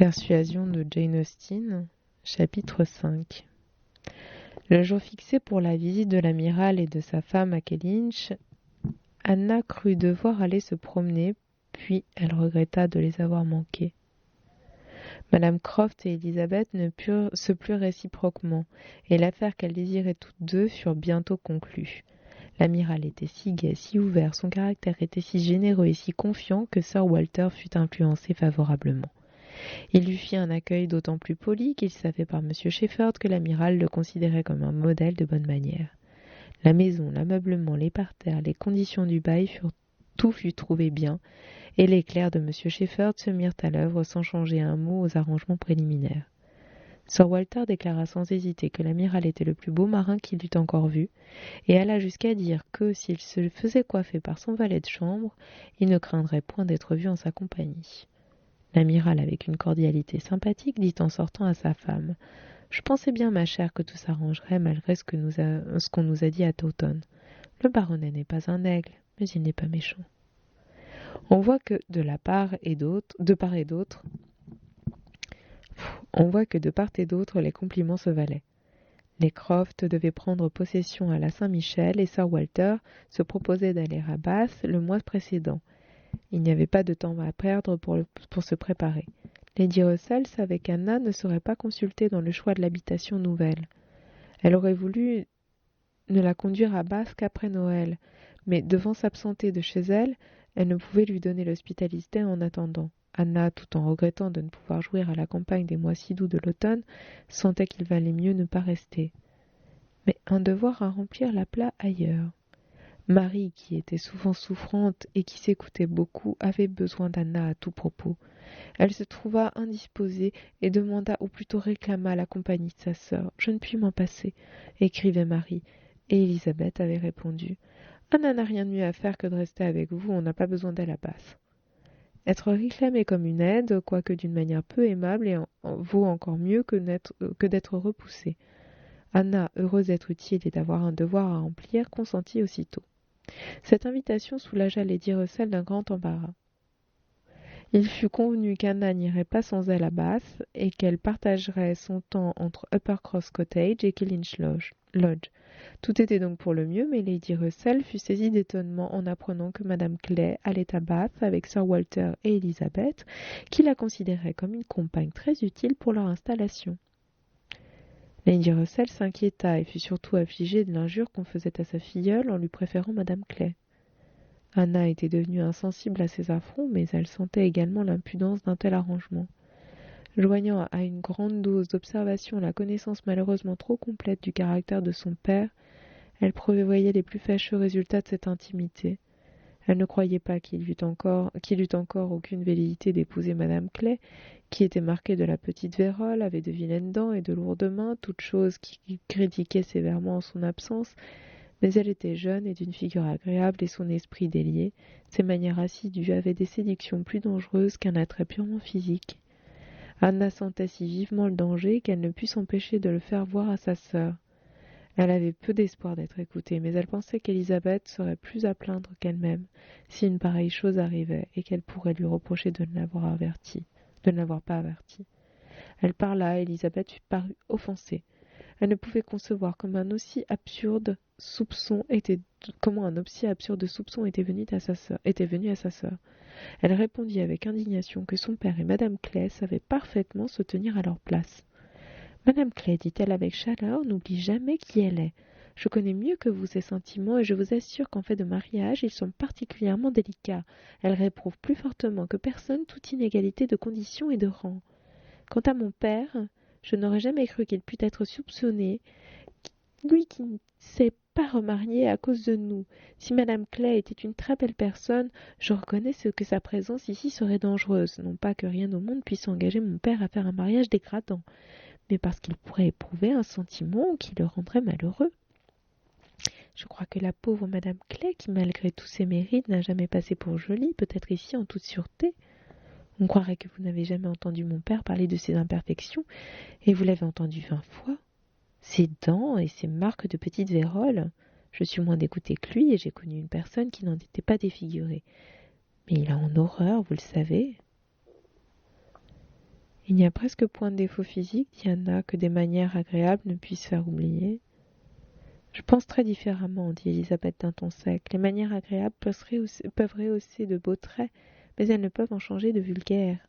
Persuasion de Jane Austen, chapitre 5. Le jour fixé pour la visite de l'amiral et de sa femme à Kellynch, Anna crut devoir aller se promener, puis elle regretta de les avoir manqués. Madame Croft et Elizabeth ne purent se plurent réciproquement, et l'affaire qu'elles désiraient toutes deux furent bientôt conclue. L'amiral était si gai, si ouvert, son caractère était si généreux et si confiant que Sir Walter fut influencé favorablement. Il lui fit un accueil d'autant plus poli qu'il savait par M. Shepherd que l'amiral le considérait comme un modèle de bonne manière. La maison, l'ameublement, les parterres, les conditions du bail, tout fut trouvé bien, et les clercs de M. Shepherd se mirent à l'œuvre sans changer un mot aux arrangements préliminaires. Sir Walter déclara sans hésiter que l'amiral était le plus beau marin qu'il eût encore vu, et alla jusqu'à dire que, s'il se faisait coiffer par son valet de chambre, il ne craindrait point d'être vu en sa compagnie. L'amiral, avec une cordialité sympathique, dit en sortant à sa femme : « Je pensais bien, ma chère, que tout s'arrangerait malgré ce qu'on nous a dit à Taunton. Le baronnet n'est pas un aigle, mais il n'est pas méchant. » On voit que de part et d'autre, les compliments se valaient. Les Croft devaient prendre possession à la Saint-Michel et Sir Walter se proposait d'aller à Bath le mois précédent. Il n'y avait pas de temps à perdre pour se préparer. Lady Russell savait qu'Anna ne serait pas consultée dans le choix de l'habitation nouvelle. Elle aurait voulu ne la conduire à Bath qu'après Noël, mais devant s'absenter de chez elle, elle ne pouvait lui donner l'hospitalité en attendant. Anna, tout en regrettant de ne pouvoir jouir à la campagne des mois si doux de l'automne, sentait qu'il valait mieux ne pas rester. Mais un devoir à remplir l'appela ailleurs. Marie, qui était souvent souffrante et qui s'écoutait beaucoup, avait besoin d'Anna à tout propos. Elle se trouva indisposée et demanda, ou plutôt réclama, la compagnie de sa sœur. « Je ne puis m'en passer », écrivait Marie, et Élisabeth avait répondu : « Anna n'a rien de mieux à faire que de rester avec vous, on n'a pas besoin d'elle à Bath. » Être réclamée comme une aide, quoique d'une manière peu aimable, vaut encore mieux que d'être repoussée. Anna, heureuse d'être utile et d'avoir un devoir à remplir, consentit aussitôt. Cette invitation soulagea Lady Russell d'un grand embarras. Il fut convenu qu'Anna n'irait pas sans elle à Bath et qu'elle partagerait son temps entre Uppercross Cottage et Kellynch Lodge. Tout était donc pour le mieux, mais Lady Russell fut saisie d'étonnement en apprenant que Madame Clay allait à Bath avec Sir Walter et Elizabeth, qui la considéraient comme une compagne très utile pour leur installation. Lady Russell s'inquiéta et fut surtout affligée de l'injure qu'on faisait à sa filleule en lui préférant Madame Clay. Anna était devenue insensible à ces affronts, mais elle sentait également l'impudence d'un tel arrangement. Joignant à une grande dose d'observation la connaissance malheureusement trop complète du caractère de son père, elle prévoyait les plus fâcheux résultats de cette intimité. Elle ne croyait pas qu'il eût encore aucune velléité d'épouser Madame Clay, qui était marquée de la petite vérole, avait de vilaines dents et de lourdes mains, toutes choses qui critiquaient sévèrement en son absence, mais elle était jeune et d'une figure agréable et son esprit délié, ses manières assidues avaient des séductions plus dangereuses qu'un attrait purement physique. Anna sentait si vivement le danger qu'elle ne put s'empêcher de le faire voir à sa sœur. Elle avait peu d'espoir d'être écoutée, mais elle pensait qu'Élisabeth serait plus à plaindre qu'elle-même si une pareille chose arrivait et qu'elle pourrait lui reprocher de ne l'avoir pas avertie. Elle parla, Élisabeth parut offensée. Elle ne pouvait concevoir comment un aussi absurde soupçon était venu à sa sœur. Elle répondit avec indignation que son père et Madame Clay savaient parfaitement se tenir à leur place. « Madame Clay, dit-elle avec chaleur, n'oublie jamais qui elle est. Je connais mieux que vous ses sentiments et je vous assure qu'en fait de mariage, ils sont particulièrement délicats. Elle réprouve plus fortement que personne toute inégalité de conditions et de rang. Quant à mon père, je n'aurais jamais cru qu'il pût être soupçonné, lui qui ne s'est pas remarié à cause de nous. Si Madame Clay était une très belle personne, je reconnais que sa présence ici serait dangereuse. Non pas que rien au monde puisse engager mon père à faire un mariage dégradant, mais parce qu'il pourrait éprouver un sentiment qui le rendrait malheureux. Je crois que la pauvre Madame Clay, qui malgré tous ses mérites n'a jamais passé pour jolie, peut être ici en toute sûreté. On croirait que vous n'avez jamais entendu mon père parler de ses imperfections, et vous l'avez entendu 20 fois. Ses dents et ses marques de petite vérole. Je suis moins d'écouter que lui, et j'ai connu une personne qui n'en était pas défigurée. Mais il a en horreur, vous le savez. Il n'y a presque point de défaut physique, dit Anna, que des manières agréables ne puissent faire oublier. Je pense très différemment, dit Elisabeth d'un ton sec. Les manières agréables peuvent rehausser de beaux traits, mais elles ne peuvent en changer de vulgaires.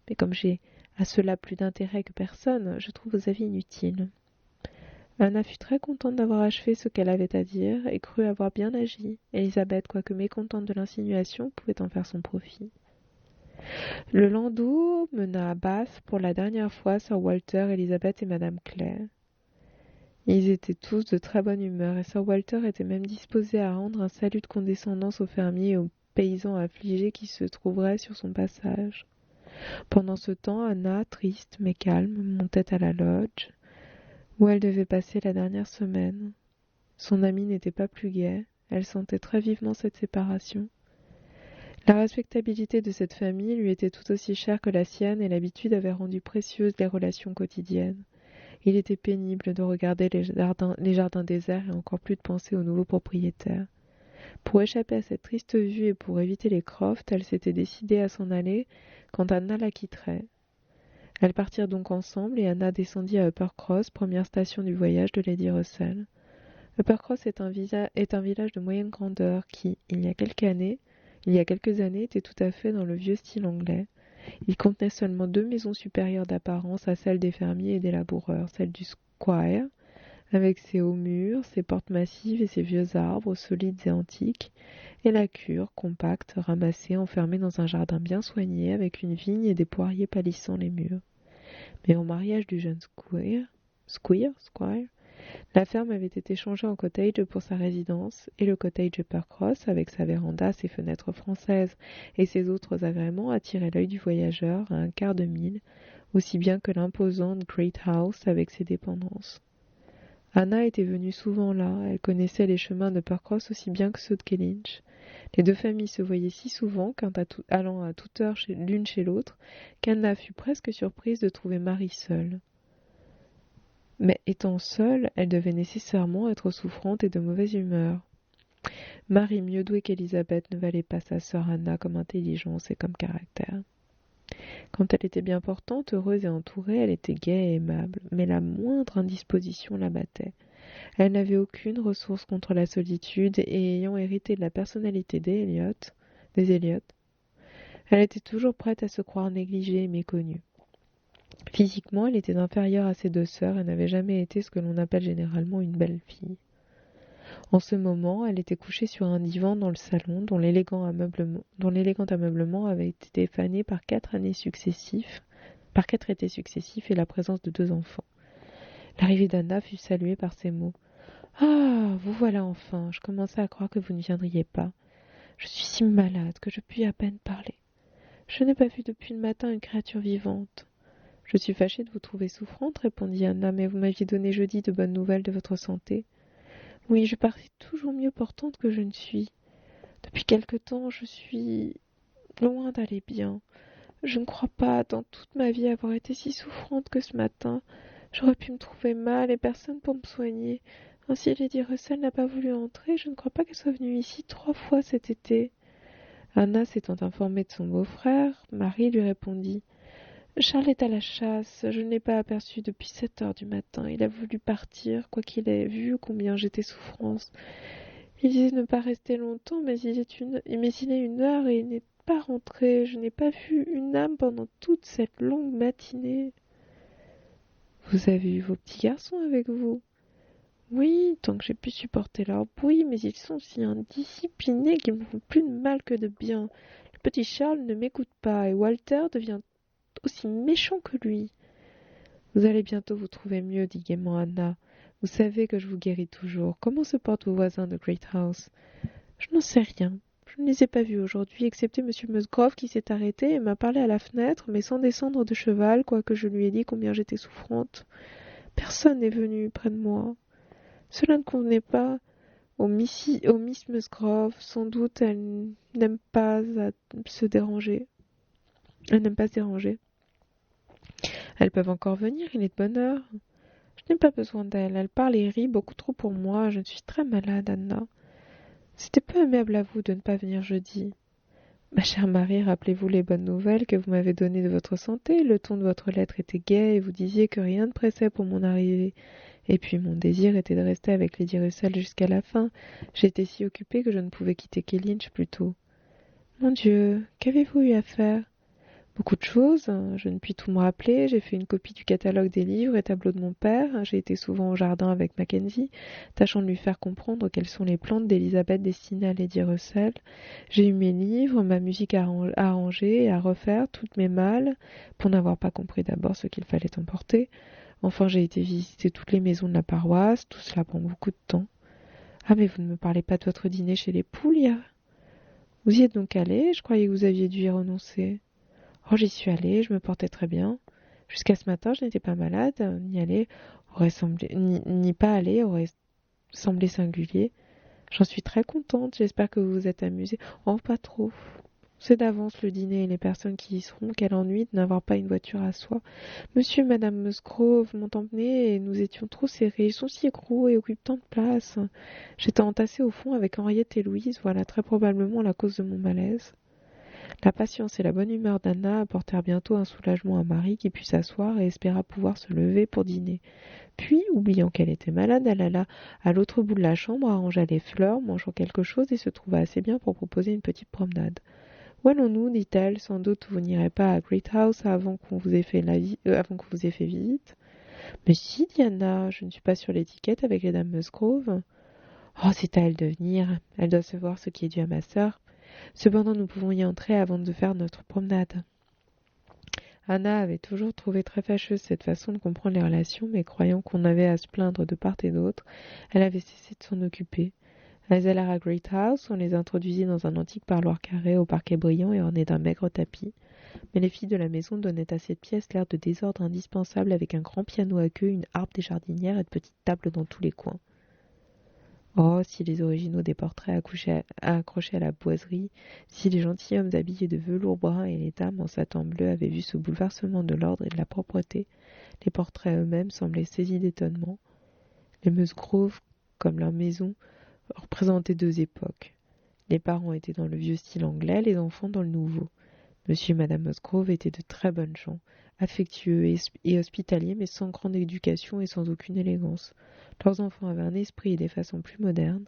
Mais comme j'ai à cela plus d'intérêt que personne, je trouve vos avis inutiles. Anna fut très contente d'avoir achevé ce qu'elle avait à dire et crut avoir bien agi. Elisabeth, quoique mécontente de l'insinuation, pouvait en faire son profit. Le landau mena à Bath pour la dernière fois Sir Walter, Elisabeth et Madame Clare. Ils étaient tous de très bonne humeur et Sir Walter était même disposé à rendre un salut de condescendance aux fermiers et aux paysans affligés qui se trouveraient sur son passage. Pendant ce temps, Anna, triste mais calme, montait à la lodge, où elle devait passer la dernière semaine. Son amie n'était pas plus gaie, elle sentait très vivement cette séparation. La respectabilité de cette famille lui était tout aussi chère que la sienne et l'habitude avait rendu précieuses les relations quotidiennes. Il était pénible de regarder les jardins déserts et encore plus de penser au nouveau propriétaire. Pour échapper à cette triste vue et pour éviter les Croft, elle s'était décidée à s'en aller quand Anna la quitterait. Elles partirent donc ensemble et Anna descendit à Uppercross, première station du voyage de Lady Russell. Uppercross est un village de moyenne grandeur qui, il y a quelques années, était tout à fait dans le vieux style anglais. Il contenait seulement 2 maisons supérieures d'apparence à celles des fermiers et des laboureurs, celle du squire, avec ses hauts murs, ses portes massives et ses vieux arbres solides et antiques, et la cure, compacte, ramassée, enfermée dans un jardin bien soigné, avec une vigne et des poiriers palissant les murs. Mais au mariage du jeune squire, la ferme avait été changée en cottage pour sa résidence, et le cottage Uppercross, avec sa véranda, ses fenêtres françaises et ses autres agréments, attirait l'œil du voyageur à un quart de mille, aussi bien que l'imposante Great House avec ses dépendances. Anna était venue souvent là, elle connaissait les chemins d'Uppercross aussi bien que ceux de Kellynch. Les deux familles se voyaient si souvent, allant à toute heure l'une chez l'autre, qu'Anna fut presque surprise de trouver Marie seule. Mais étant seule, elle devait nécessairement être souffrante et de mauvaise humeur. Marie, mieux douée qu'Élisabeth, ne valait pas sa sœur Anna comme intelligence et comme caractère. Quand elle était bien portante, heureuse et entourée, elle était gaie et aimable, mais la moindre indisposition l'abattait. Elle n'avait aucune ressource contre la solitude et ayant hérité de la personnalité des Elliot, elle était toujours prête à se croire négligée et méconnue. Physiquement, elle était inférieure à ses deux sœurs et n'avait jamais été ce que l'on appelle généralement une belle fille. En ce moment, elle était couchée sur un divan dans le salon dont l'élégant ameublement avait été fané par 4 étés successifs et la présence de 2 enfants. L'arrivée d'Anna fut saluée par ces mots. « Ah, vous voilà enfin. Je commençais à croire que vous ne viendriez pas. Je suis si malade que je puis à peine parler. Je n'ai pas vu depuis le matin une créature vivante. » « Je suis fâchée de vous trouver souffrante, répondit Anna, mais vous m'aviez donné jeudi de bonnes nouvelles de votre santé. Oui, je parais toujours mieux portante que je ne suis. Depuis quelque temps, je suis loin d'aller bien. Je ne crois pas, dans toute ma vie, avoir été si souffrante que ce matin. J'aurais pu me trouver mal et personne pour me soigner. Ainsi, Lady Russell n'a pas voulu entrer. Je ne crois pas qu'elle soit venue ici 3 fois cet été. Anna s'étant informée de son beau-frère, Marie lui répondit. Charles est à la chasse, je ne l'ai pas aperçu depuis 7 heures du matin. Il a voulu partir, quoiqu'il ait vu combien j'étais souffrance. Il disait ne pas rester longtemps, mais il est 1 heure et il n'est pas rentré. Je n'ai pas vu une âme pendant toute cette longue matinée. Vous avez eu vos petits garçons avec vous? Oui, tant que j'ai pu supporter leur bruit, mais ils sont si indisciplinés qu'ils me font plus de mal que de bien. Le petit Charles ne m'écoute pas et Walter devient aussi méchant que lui. Vous allez bientôt vous trouver mieux, dit gaiement Anna. Vous savez que je vous guéris toujours. Comment se portent vos voisins de Great House? Je n'en sais rien. Je ne les ai pas vus aujourd'hui, excepté M. Musgrove qui s'est arrêté et m'a parlé à la fenêtre, mais sans descendre de cheval, quoique je lui ai dit combien j'étais souffrante. Personne n'est venu près de moi. Cela ne convenait pas aux Miss Musgrove. Sans doute elle n'aime pas se déranger. Elle n'aime pas se déranger. Elles peuvent encore venir, il est de bonne heure. Je n'ai pas besoin d'elle, elle parle et rit beaucoup trop pour moi, je suis très malade, Anna. C'était peu aimable à vous de ne pas venir jeudi. Ma chère Marie, rappelez-vous les bonnes nouvelles que vous m'avez données de votre santé. Le ton de votre lettre était gai et vous disiez que rien ne pressait pour mon arrivée. Et puis mon désir était de rester avec Lady Russell jusqu'à la fin. J'étais si occupée que je ne pouvais quitter Kellynch plus tôt. Mon Dieu, qu'avez-vous eu à faire? Beaucoup de choses, je ne puis tout me rappeler. J'ai fait une copie du catalogue des livres et tableaux de mon père. J'ai été souvent au jardin avec Mackenzie, tâchant de lui faire comprendre quelles sont les plantes d'Elisabeth destinées à Lady Russell. J'ai eu mes livres, ma musique à arranger et à refaire, toutes mes malles, pour n'avoir pas compris d'abord ce qu'il fallait emporter. Enfin, j'ai été visiter toutes les maisons de la paroisse. Tout cela prend beaucoup de temps. Ah, mais vous ne me parlez pas de votre dîner chez les poules hier? Vous y êtes donc allé? Je croyais que vous aviez dû y renoncer. Oh, j'y suis allée, je me portais très bien. Jusqu'à ce matin, je n'étais pas malade. N'y pas aller aurait semblé singulier. J'en suis très contente. J'espère que vous vous êtes amusés. Oh, pas trop. C'est d'avance le dîner et les personnes qui y seront. Quel ennui de n'avoir pas une voiture à soi. Monsieur et Madame Musgrove m'ont emmenée et nous étions trop serrés. Ils sont si gros et occupent tant de place. J'étais entassée au fond avec Henriette et Louise. Voilà très probablement la cause de mon malaise. La patience et la bonne humeur d'Anna apportèrent bientôt un soulagement à Marie qui put s'asseoir et espéra pouvoir se lever pour dîner. Puis, oubliant qu'elle était malade, elle alla à l'autre bout de la chambre, arrangea les fleurs, mangeant quelque chose et se trouva assez bien pour proposer une petite promenade. Où allons-nous, dit-elle, sans doute vous n'irez pas à Great House avant qu'on vous ait fait visite. Mais si, Diana, je ne suis pas sur l'étiquette avec les dames Musgrove. Oh, c'est à elle de venir. Elle doit savoir ce qui est dû à ma sœur. Cependant, nous pouvons y entrer avant de faire notre promenade. Anna avait toujours trouvé très fâcheuse cette façon de comprendre les relations, mais croyant qu'on avait à se plaindre de part et d'autre, elle avait cessé de s'en occuper. Elles allèrent à Great House, on les introduisit dans un antique parloir carré au parquet brillant et orné d'un maigre tapis. Mais les filles de la maison donnaient à cette pièce l'air de désordre indispensable avec un grand piano à queue, une harpe des jardinières et de petites tables dans tous les coins. Oh, si les originaux des portraits accrochés à la boiserie, si les gentilshommes habillés de velours brun et les dames en satin bleu avaient vu ce bouleversement de l'ordre et de la propreté, les portraits eux-mêmes semblaient saisis d'étonnement. Les Musgrove, comme leur maison, représentaient deux époques. Les parents étaient dans le vieux style anglais, les enfants dans le nouveau. Monsieur et Madame Musgrove étaient de très bonnes gens, affectueux et hospitaliers, mais sans grande éducation et sans aucune élégance. Leurs enfants avaient un esprit et des façons plus modernes.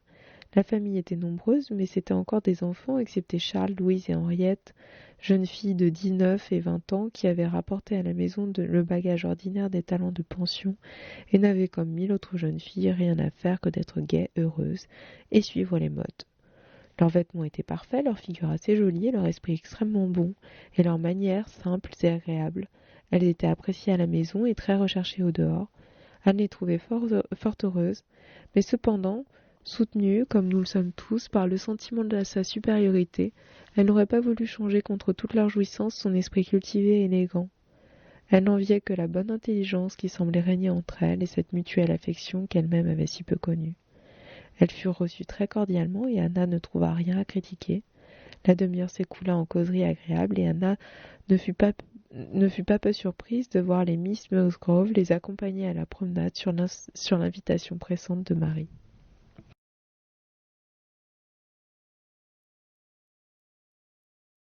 La famille était nombreuse, mais c'étaient encore des enfants, excepté Charles, Louise et Henriette, jeunes filles de 19 et 20 ans qui avaient rapporté à la maison le bagage ordinaire des talents de pension et n'avaient comme 1000 autres jeunes filles rien à faire que d'être gaies, heureuses et suivre les modes. Leurs vêtements étaient parfaits, leur figure assez jolie, leur esprit extrêmement bon, et leurs manières simples et agréables. Elles étaient appréciées à la maison et très recherchées au dehors. Anne les trouvait fort heureuses, mais cependant, soutenue, comme nous le sommes tous, par le sentiment de sa supériorité, elle n'aurait pas voulu changer contre toute leur jouissance son esprit cultivé et élégant. Elle n'enviait que la bonne intelligence qui semblait régner entre elles et cette mutuelle affection qu'elle-même avait si peu connue. Elles furent reçues très cordialement et Anna ne trouva rien à critiquer. La demi-heure s'écoula en causerie agréable et Anna ne fut pas peu surprise de voir les Miss Musgrove les accompagner à la promenade sur l'invitation pressante de Marie.